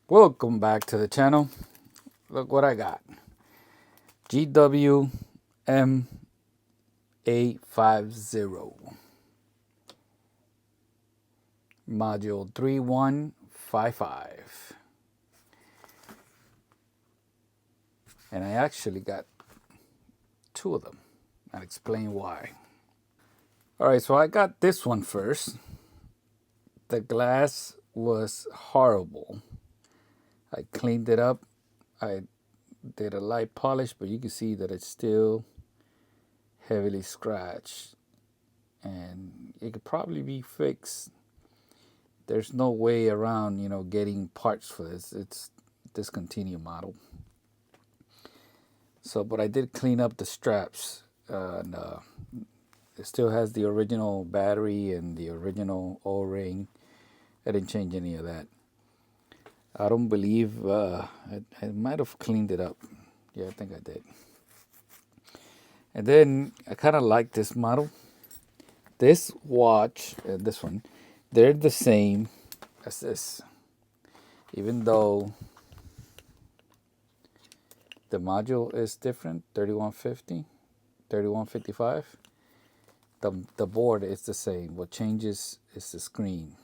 Welcome back to the channel. Look what I got. GW-M850 module 3155. And I actually got two of them. I'll explain why. Alright, so I got this one first. The glass was horrible. I cleaned it up. I did a light polish, but you can see that it's still heavily scratched, and it could probably be fixed. There's no way around, getting parts for this. It's discontinued model. So, but I did clean up the straps, and it still has the original battery and the original O-ring. I didn't change any of that. I don't believe I might have cleaned it up. Yeah, I think I did. And then I kind of like this model. This watch and this one, they're the same as this. Even though the module is different, 3150, 3155, the board is the same. What changes is the screen.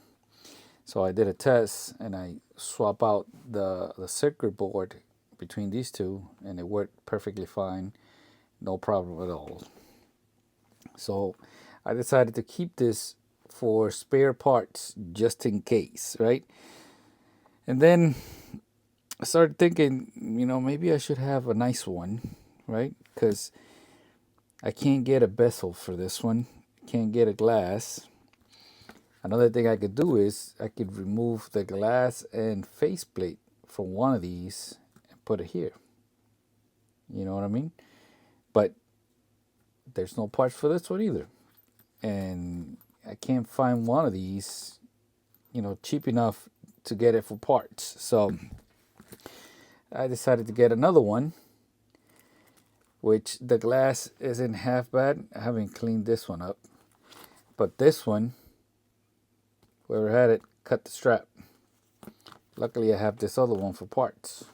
So I did a test and I swap out the circuit board between these two, and it worked perfectly fine, no problem at all. So I decided to keep this for spare parts just in case, right? And then I started thinking, maybe I should have a nice one, right? Because I can't get a bezel for this one, can't get a glass. Another thing I could do is I could remove the glass and faceplate from one of these and put it here. You know what I mean? But there's no parts for this one either. And I can't find one of these, cheap enough to get it for parts. So I decided to get another one, which the glass isn't half bad. I haven't cleaned this one up. But this one, whoever had it, cut the strap. Luckily, I have this other one for parts.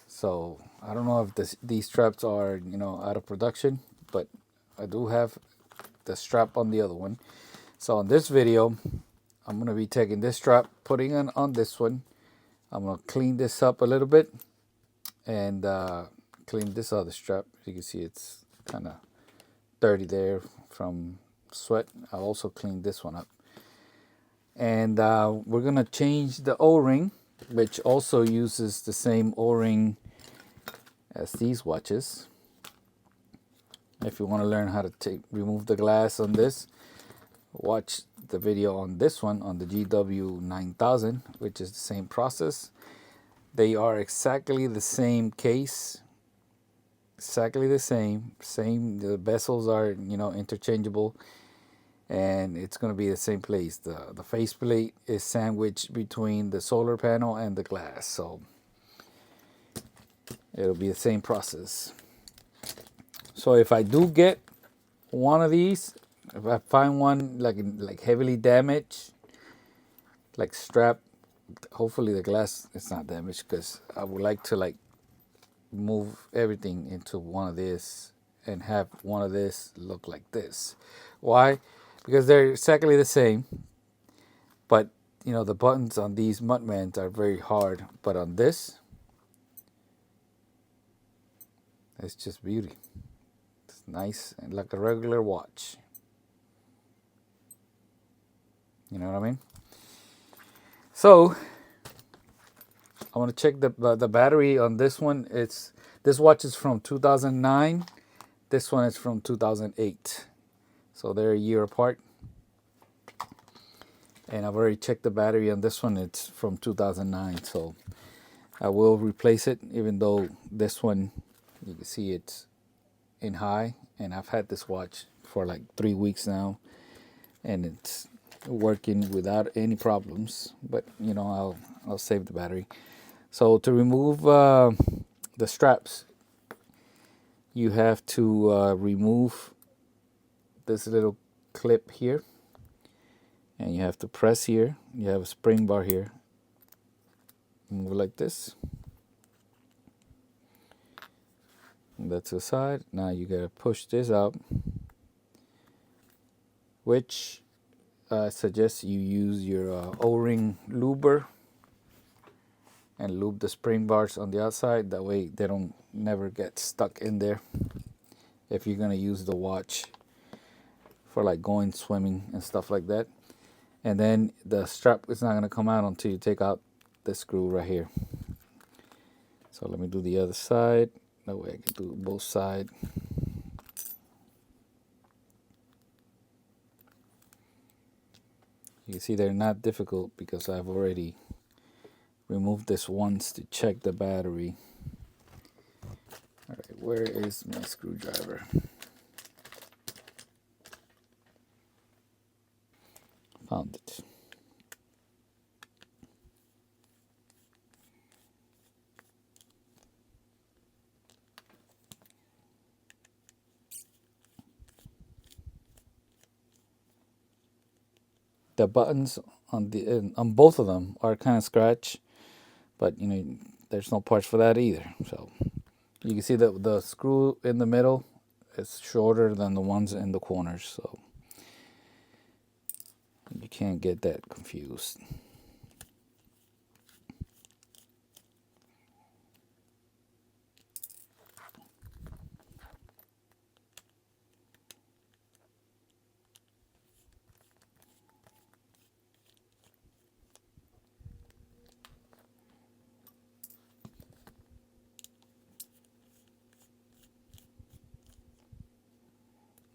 So I don't know if these straps are, out of production, but I do have the strap on the other one. So in this video, I'm going to be taking this strap, putting it on this one. I'm going to clean this up a little bit and clean this other strap. You can see it's kind of dirty there from sweat. I'll also clean this one up. And we're going to change the O-ring, which also uses the same O-ring as these watches. If you want to learn how to remove the glass on this, watch the video on this one, on the GW-9000, which is the same process. They are exactly the same case, exactly the same. The bezels are, interchangeable, and it's going to be the same place. The faceplate is sandwiched between the solar panel and the glass, so it'll be the same process. So if I do get one of these, if I find one like heavily damaged, like strap, hopefully the glass is not damaged, because I would like to move everything into one of this and have one of this look like this. Why? Because they're exactly the same, but the buttons on these Muttmans are very hard, but on this, it's just beauty. It's nice and like a regular watch. You know what I mean? So I want to check the battery on this one. This watch is from 2009. This one is from 2008. So they're a year apart. And I've already checked the battery on this one. It's from 2009. So I will replace it, even though this one, you can see it's in high. And I've had this watch for like 3 weeks now, and it's working without any problems. But I'll save the battery. So to remove the straps, you have to remove this little clip here, and you have to press here. You have a spring bar here, Move it like this. And that's the side. Now you gotta push this out, which I suggest you use your O-ring luber and lube the spring bars on the outside. That way they don't never get stuck in there if you're gonna use the watch for like going swimming and stuff like that. And then the strap is not gonna come out until you take out the screw right here. So let me do the other side. That way I can do both sides. You can see they're not difficult because I've already removed this once to check the battery. All right, where is my screwdriver? Found it. The buttons on both of them are kind of scratched, but you know there's no parts for that either. So you can see that the screw in the middle is shorter than the ones in the corners, so you can't get that confused.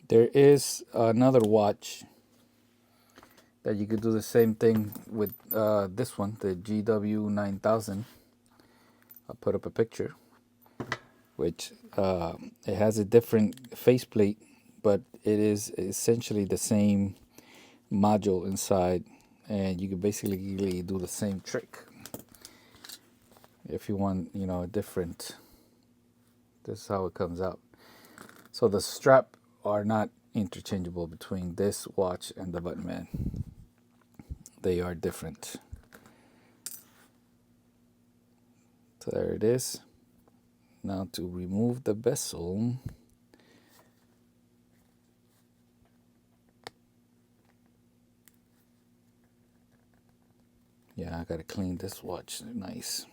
There is another watch that you could do the same thing with, this one, the GW-9000. I'll put up a picture, which it has a different faceplate, but it is essentially the same module inside, and you can basically do the same trick. If you want, you know, a different, this is how it comes out. So the strap are not interchangeable between this watch and the Buttonman. They are different. So there it is. Now to remove the bezel, yeah, I gotta clean this watch nice.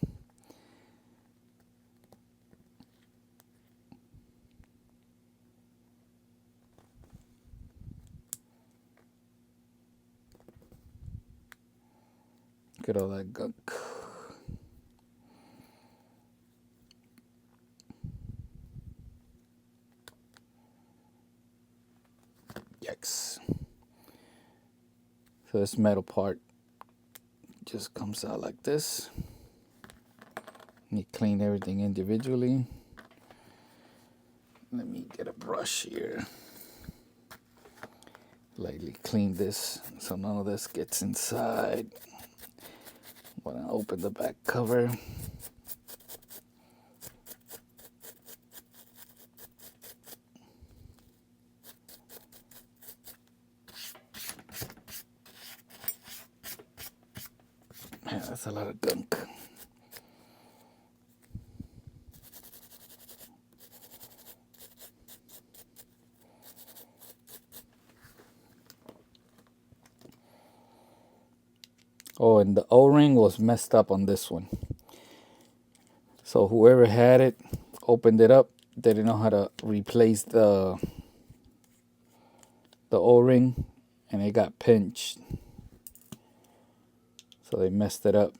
Look at all that gunk. Yikes. So this metal part just comes out like this. You clean everything individually. Let me get a brush here. Lightly clean this so none of this gets inside. When I open the back cover, yeah, that's a lot of gunk. Oh, and the O-ring was messed up on this one. So whoever had it, opened it up, they didn't know how to replace the O-ring, and it got pinched. So they messed it up.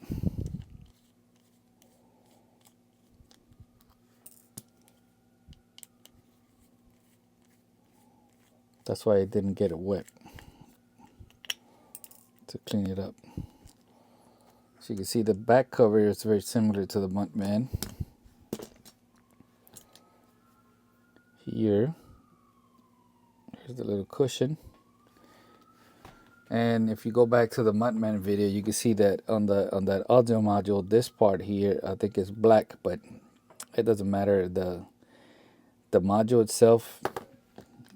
That's why I didn't get it wet to clean it up. So you can see the back cover is very similar to the Muntman. Here's the little cushion. And if you go back to the Muntman video, you can see that on that audio module, this part here, I think is black, but it doesn't matter. The module itself,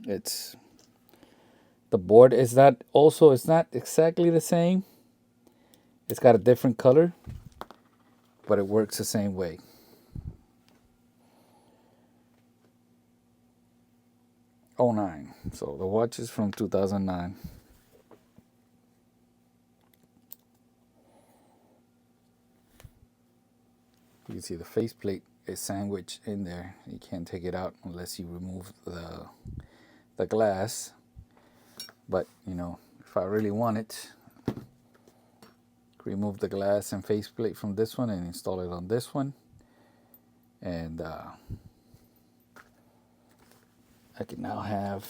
it's the board is not it's not exactly the same. It's got a different color, but it works the same way. '09. So the watch is from 2009. You can see the faceplate is sandwiched in there. You can't take it out unless you remove the glass. But you know, if I really want it, remove the glass and faceplate from this one and install it on this one, and I can now have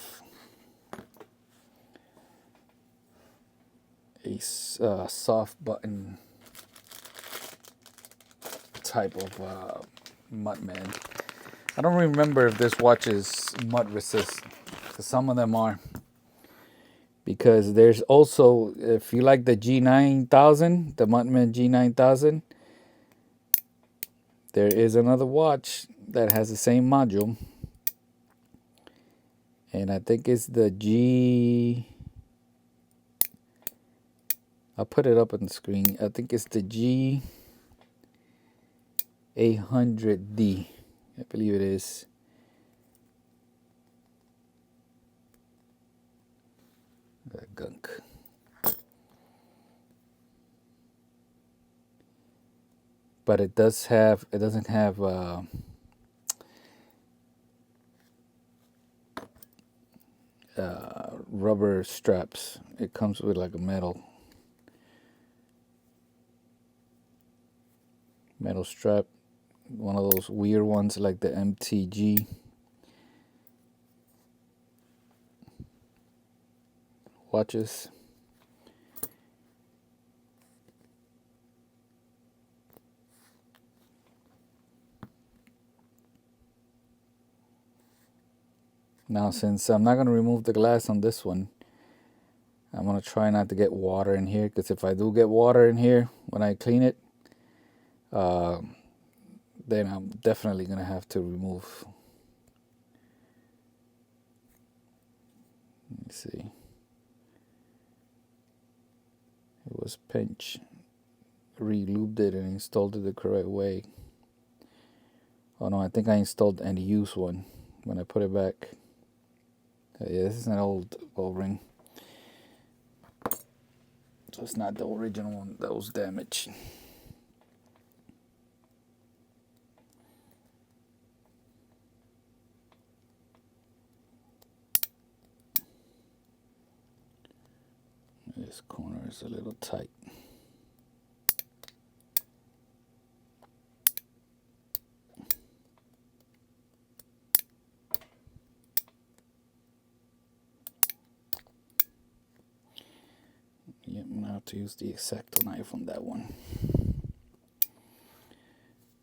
a soft button type of Mudman. I don't remember if this watch is mud resistant. Some of them are. Because there's also, if you like the G9000, the Mudman G9000, there is another watch that has the same module. And I think it's the I'll put it up on the screen. I think it's the G800D. I believe it is. That gunk. But it doesn't have rubber straps. It comes with like a metal strap, one of those weird ones like the MTG watches. Now, since I'm not going to remove the glass on this one, I'm going to try not to get water in here, because if I do get water in here when I clean it, then I'm definitely going to have to remove. Let me see. It was pinch. Re-lubed it and installed it the correct way. Oh no, I think I installed an used one when I put it back. Yeah, this is an old O-ring. So it's not the original one that was damaged. This corner is a little tight. Yep, I'm gonna have to use the X-Acto knife on that one.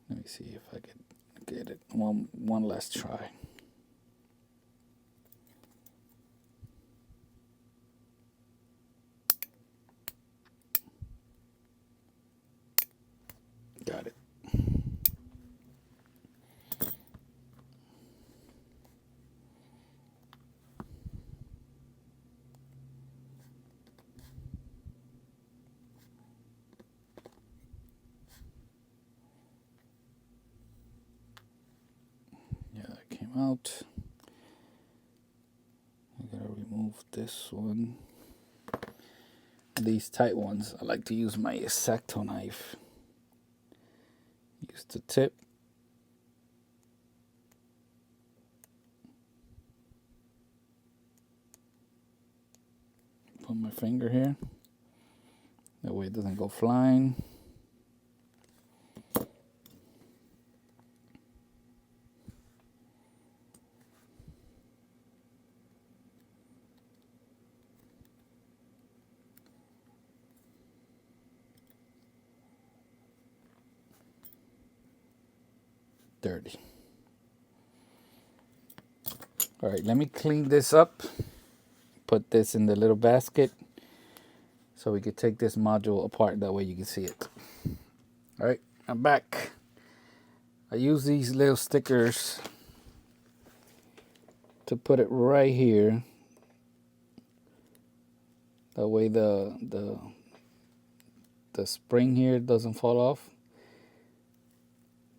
Let me see if I can get it. One last try. Got it. Yeah, that came out. I gotta remove this one. These tight ones, I like to use my X-Acto knife. Use the tip. Put my finger here. That way it doesn't go flying. Dirty. All right, let me clean this up. Put this in the little basket so we could take this module apart. That way you can see it. All right, I'm back. I use these little stickers to put it right here. That way the spring here doesn't fall off.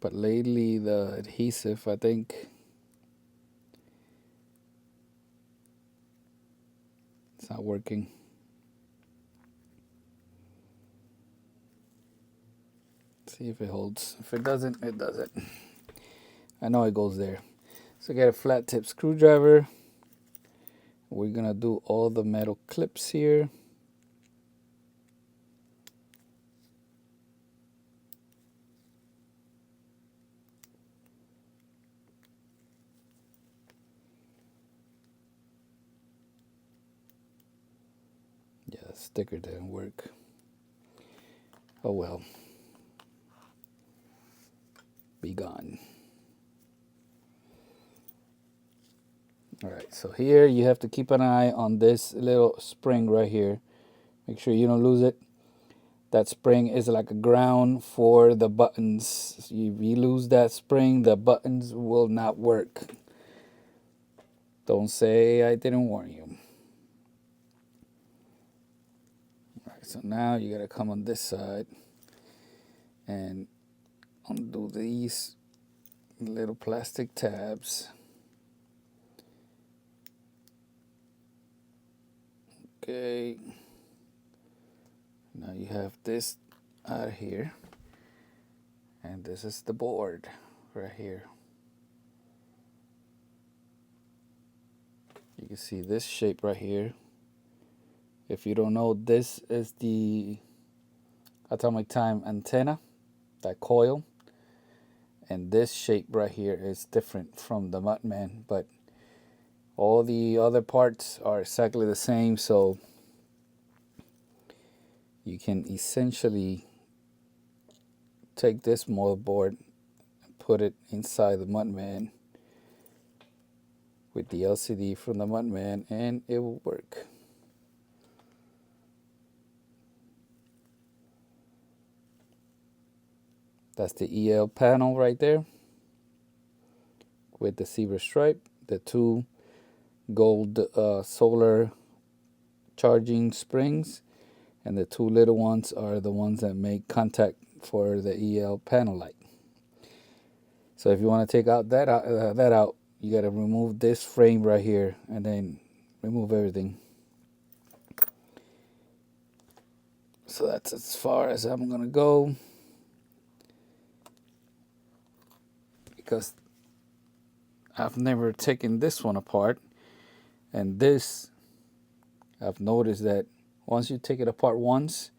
But lately the adhesive, I think, it's not working. See if it holds. If it doesn't, it doesn't. I know it goes there. So get a flat tip screwdriver. We're gonna do all the metal clips here. Yeah, the sticker didn't work. Oh well. Be gone. Alright, so here you have to keep an eye on this little spring right here. Make sure you don't lose it. That spring is like a ground for the buttons. If you lose that spring, the buttons will not work. Don't say I didn't warn you. Alright, so now you gotta come on this side and undo these little plastic tabs. Okay. Now you have this out of here. And this is the board right here. You can see this shape right here. If you don't know, this is the atomic time antenna, that coil. And this shape right here is different from the Muttman, but all the other parts are exactly the same, so you can essentially take this motherboard and put it inside the Muttman with the LCD from the Muttman, and it will work. That's the EL panel right there with the zebra stripe, the two gold solar charging springs, and the two little ones are the ones that make contact for the EL panel light. So if you want to take out that out, you got to remove this frame right here and then remove everything. So that's as far as I'm gonna go, because I've never taken this one apart, and this, I've noticed that once you take it apart once,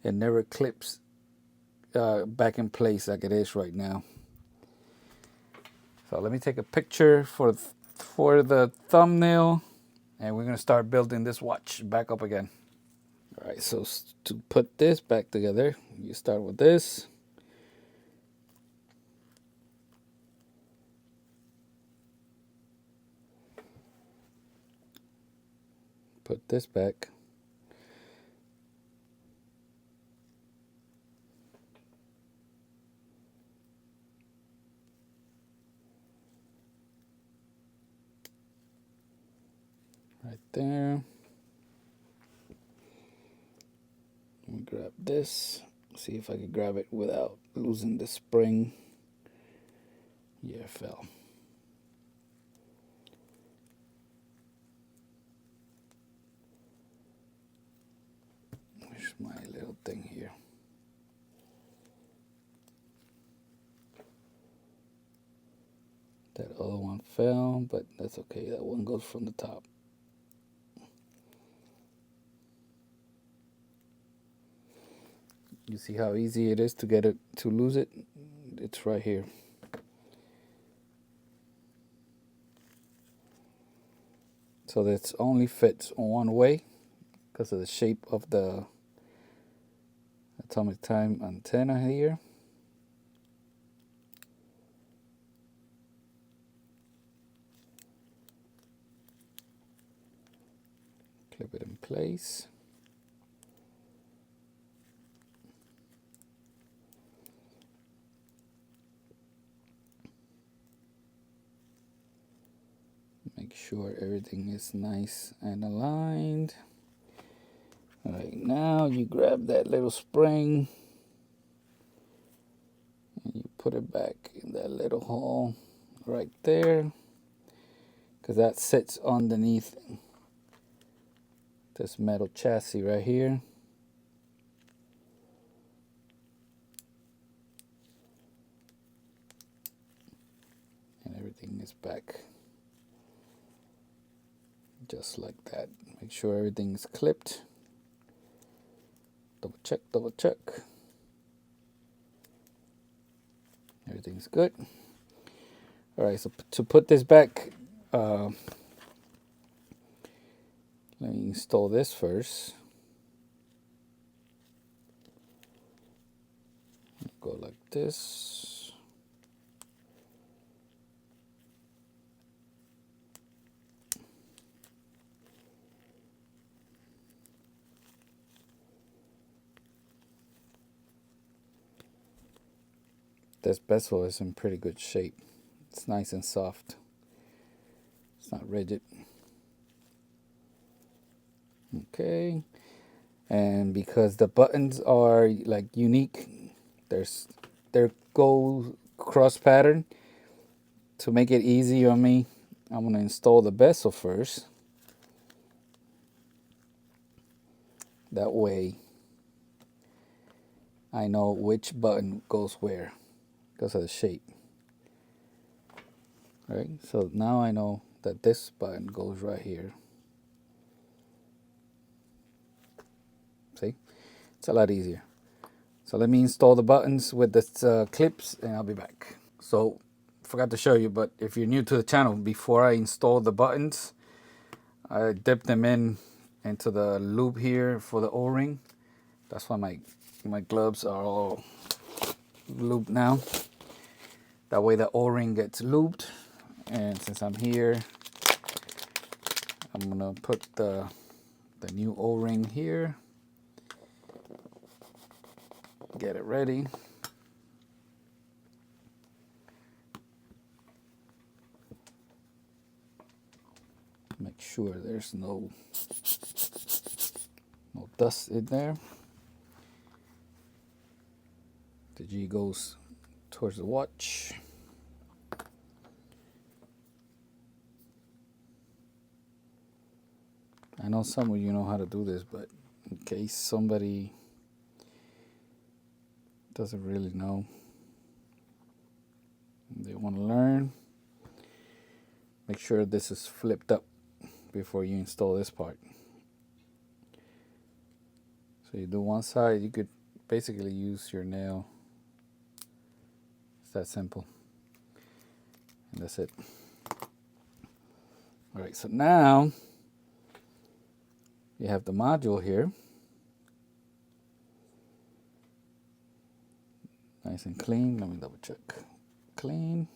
it never clips back in place like it is right now. So let me take a picture for the thumbnail, and we're gonna start building this watch back up again. All right, so to put this back together, you start with this. Put this back. Right there. Let me grab this. See if I can grab it without losing the spring. Yeah, it fell. Where's my little thing here? That other one fell, but that's okay. That one goes from the top. You see how easy it is to get it, to lose it? It's right here. So this only fits one way because of the shape of the atomic time antenna here. Clip it in place. Make sure everything is nice and aligned. All right, now you grab that little spring and you put it back in that little hole right there, because that sits underneath this metal chassis right here. And everything is back just like that. Make sure everything is clipped. Double check, double check. Everything's good. All right, so to put this back, let me install this first. Go like this. This bezel is in pretty good shape. It's nice and soft. It's not rigid. Okay. And because the buttons are like unique, there go cross pattern. To make it easy on me, I'm gonna install the bezel first. That way I know which button goes where because of the shape. All right, so now I know that this button goes right here. See, it's a lot easier. So let me install the buttons with the clips and I'll be back. So forgot to show you, but if you're new to the channel, before I install the buttons, I dip them into the loop here for the O-ring. That's why my gloves are all lubed now. That way the O-ring gets lubed. And since I'm here, I'm gonna put the new O-ring here. Get it ready. Make sure there's no dust in there. The G goes towards the watch. I know some of you know how to do this, but in case somebody doesn't really know, they want to learn, make sure this is flipped up before you install this part. So you do one side, you could basically use your nail. It's that simple. And that's it. All right, so now you have the module here. Nice and clean. Let me double check. Clean.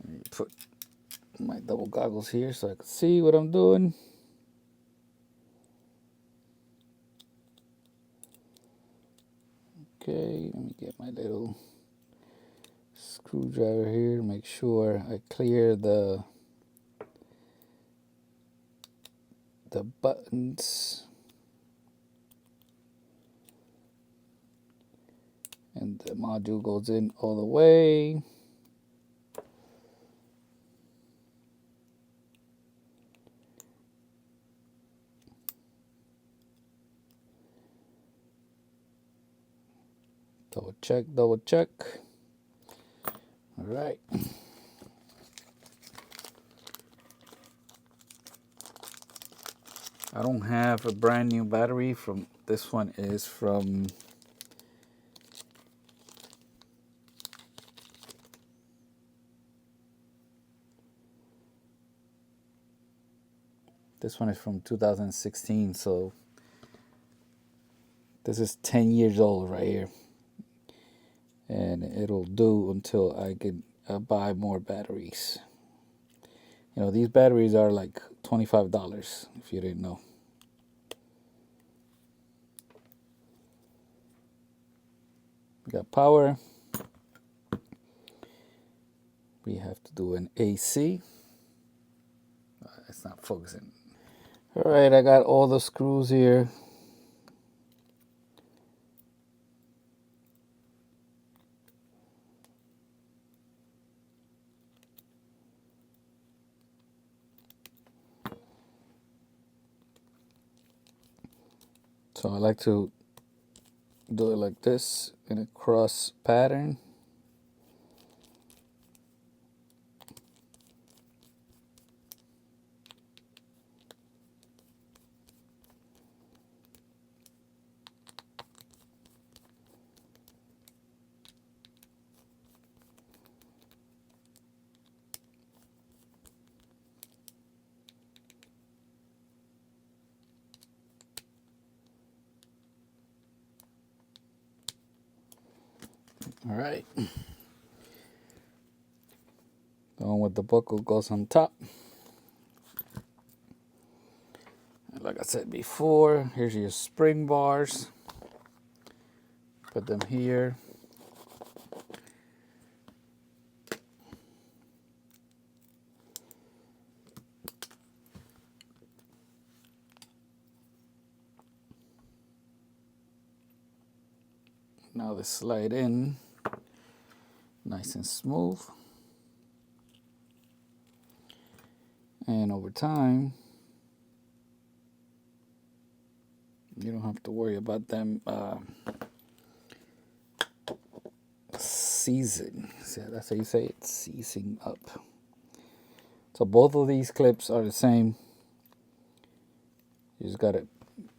Let me put my double goggles here so I can see what I'm doing. Okay, let me get my little screwdriver here to make sure I clear the buttons. And the module goes in all the way. Double check, double check. All right. I don't have a brand new battery from this one. Is from this one is from 2016, so this is 10 years old right here. And it'll do until I can buy more batteries. You know, these batteries are like $25 if you didn't know. We got power. We have to do an AC. It's not focusing. All right, I got all the screws here. So I like to do it like this in a cross pattern. All right. The one with the buckle goes on top. And like I said before, here's your spring bars. Put them here. Now they slide in nice and smooth. And over time, you don't have to worry about them seizing. See, that's how you say it, seizing up. So both of these clips are the same. You just gotta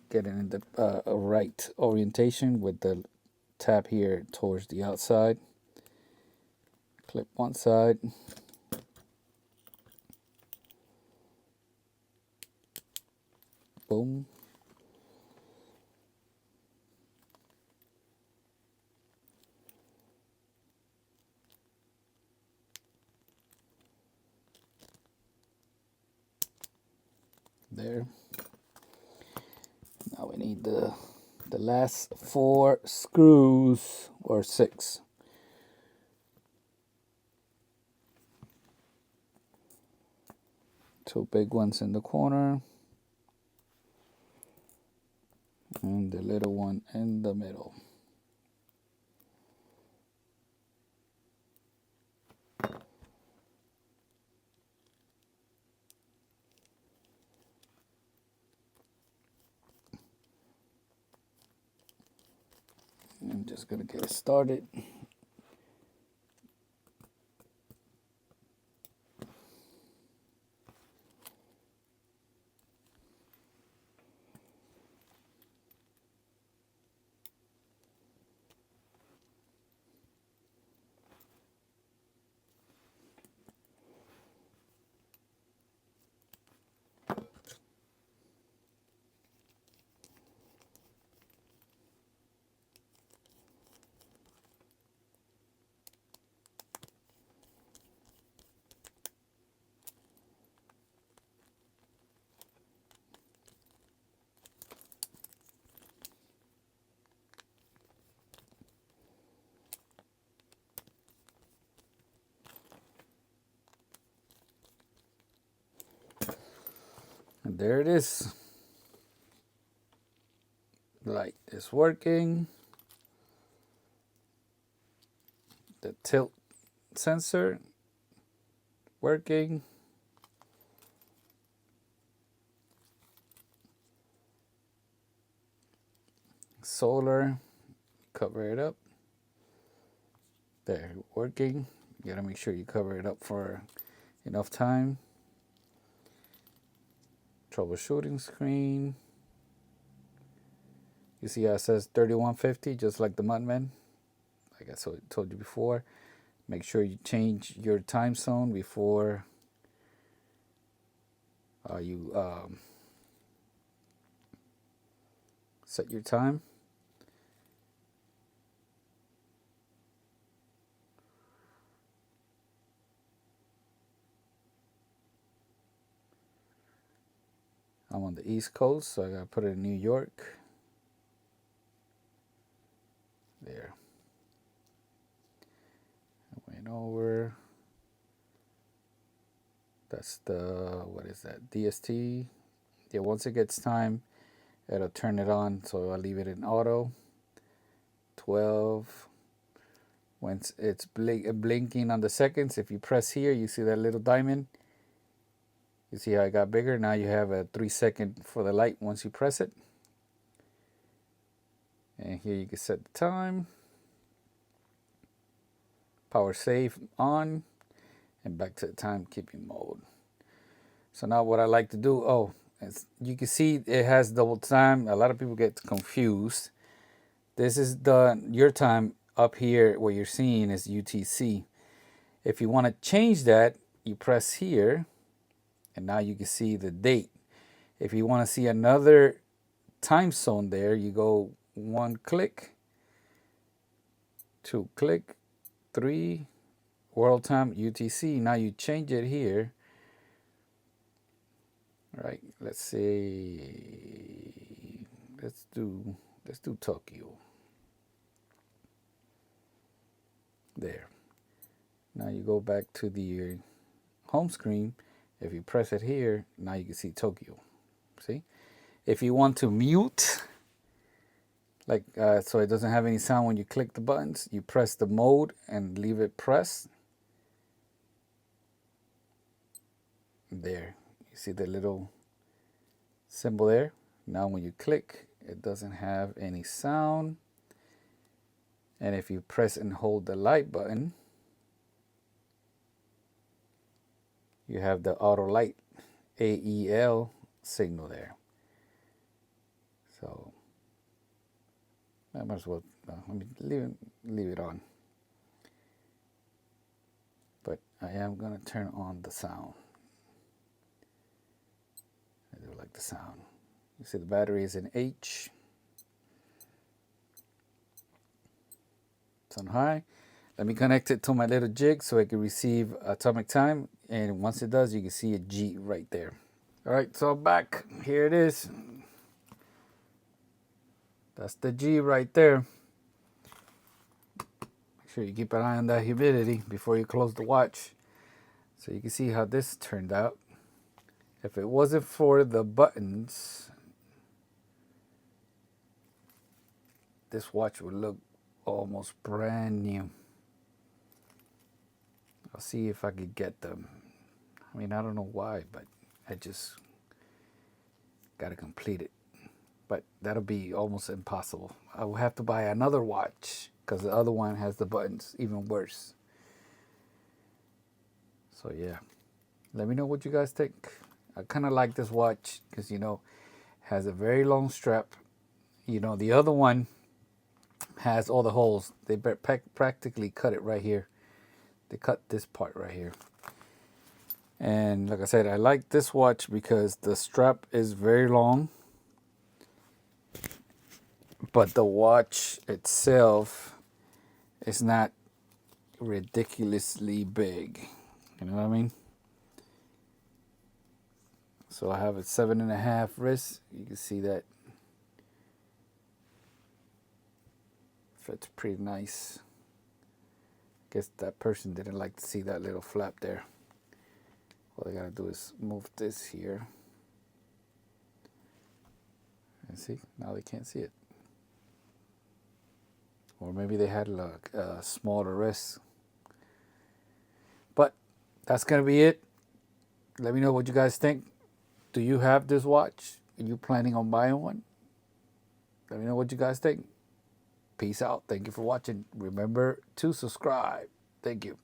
get it in the right orientation with the tab here towards the outside. Clip one side. Boom. There. Now we need the last 4 screws, or 6. Two big ones in the corner and the little one in the middle. I'm just gonna get it started. And there it is. Light is working. The tilt sensor working. Solar, cover it up. There, working. You gotta make sure you cover it up for enough time. Troubleshooting screen. You see how it says 3150, just like the Mudman. Like I told you before. Make sure you change your time zone before you set your time. I'm on the East Coast, so I gotta put it in New York. There. I went over. That's the, what is that? DST. Yeah, once it gets time, it'll turn it on, so I'll leave it in auto. 12. Once it's blinking on the seconds, if you press here, you see that little diamond. You see how it got bigger? Now you have a 3 second for the light once you press it. And here you can set the time. Power save on. And back to the timekeeping mode. So now what I like to do, you can see it has double time. A lot of people get confused. This is your time up here. What you're seeing is UTC. If you want to change that, you press here, and now you can see the date. If you want to see another time zone there, you go 1 click, 2 click, 3, world time UTC. Now you change it here. All right, let's say let's do Tokyo. There. Now you go back to the home screen. If you press it here, now you can see Tokyo. See? If you want to mute, like so it doesn't have any sound when you click the buttons, you press the mode and leave it pressed. There. You see the little symbol there? Now when you click, it doesn't have any sound. And if you press and hold the light button, you have the auto light AEL signal there. So I might as well let me leave it on. But I am gonna turn on the sound. I do like the sound. You see the battery is in H. It's on high. Let me connect it to my little jig so it can receive atomic time. And once it does, you can see a G right there. All right, so back. Here it is. That's the G right there. Make sure you keep an eye on that humidity before you close the watch. So you can see how this turned out. If it wasn't for the buttons, this watch would look almost brand new. I'll see if I could get them. I mean, I don't know why, but I just got to complete it. But that'll be almost impossible. I will have to buy another watch because the other one has the buttons even worse. So yeah, let me know what you guys think. I kind of like this watch because, you know, has a very long strap. You know, the other one has all the holes. They practically cut it right here. They cut this part right here. And like I said, I like this watch because the strap is very long. But the watch itself is not ridiculously big. You know what I mean? So I have a 7.5 wrist. You can see that fits pretty nice. Guess that person didn't like to see that little flap there. All they gotta do is move this here. And see, now they can't see it. Or maybe they had like a smaller wrist. But that's gonna be it. Let me know what you guys think. Do you have this watch? Are you planning on buying one? Let me know what you guys think. Peace out. Thank you for watching. Remember to subscribe. Thank you.